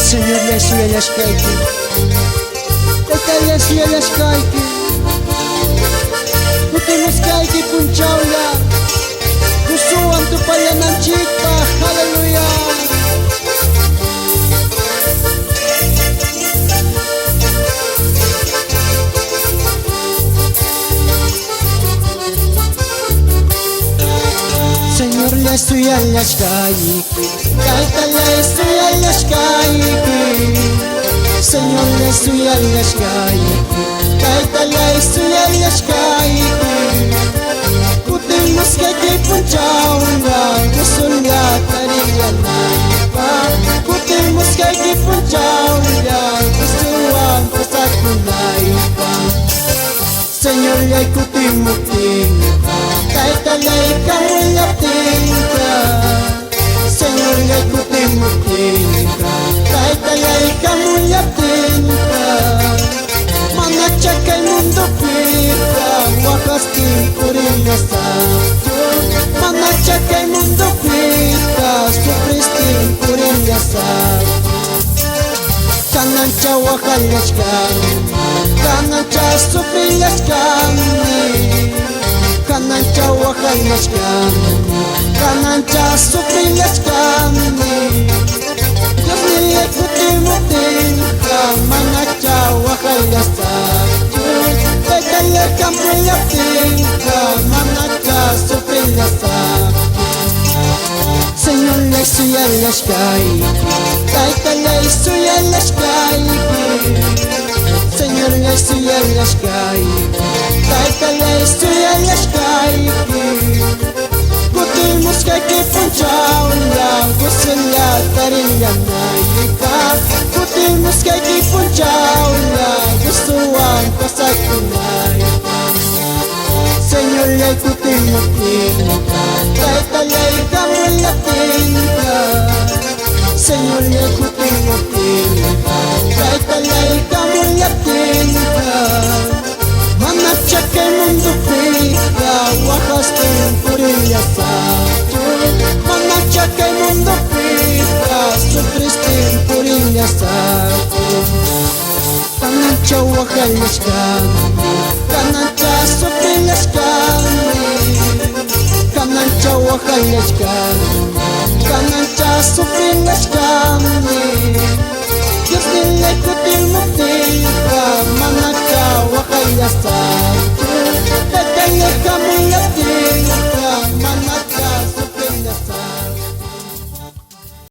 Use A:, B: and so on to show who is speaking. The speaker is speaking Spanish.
A: Señor Yesu yashkaiki Tata Yesu yashkaiki Kutimuskaiki punchawla Kusuan tu payananchikpa Hallelujah. Señor Yesu yashkaiki Tata Yesu yashkaiki Señor Yesu yashkaiki Tata Yesu yashkaiki Kutimuskaiki punchawla Kusunya tariyanaipa Kutimuskaiki punchawla Kusuan pasakunaipa Señor yay kutimutinka Tata yay kamulatinka Señor yay kutimutinka Tata yay kamulatinka Manachaka el mundo pita Wakastin puringa santo Manachaka el mundo pita Sufristin puringa santo Kanancha wakalashkani Kanancha sufrilashkani Kanancha wakalashkani Kanancha sufrilashkani Dios niye kutimutinka Manacha wakalashkani Taytale kamulatinka Manacha sufrilashkani Señor Yesu yashkaiki Tata Yesu yashkaiki Señor Yesu yashkaiki Tata Yesu yashkaiki Kutimuskaiki punchawla Kusunya tariyanaipa Kutimuskaiki punchawla Kusuan pasakunaipa Señor yay kutimutinka Tata yay kamulatinka Señor yay kutimutinka Tata yay kamulatinka Manachaka el mundo pita Wakastin puringa santo Manachaka el mundo pita Sufristin puringa santo Kanancha wakalashkani Kanancha sufrilashkani Kanancha wakalashkani Kanancha sufrilashkani Dios niye kutimutinka Manacha wakalashkani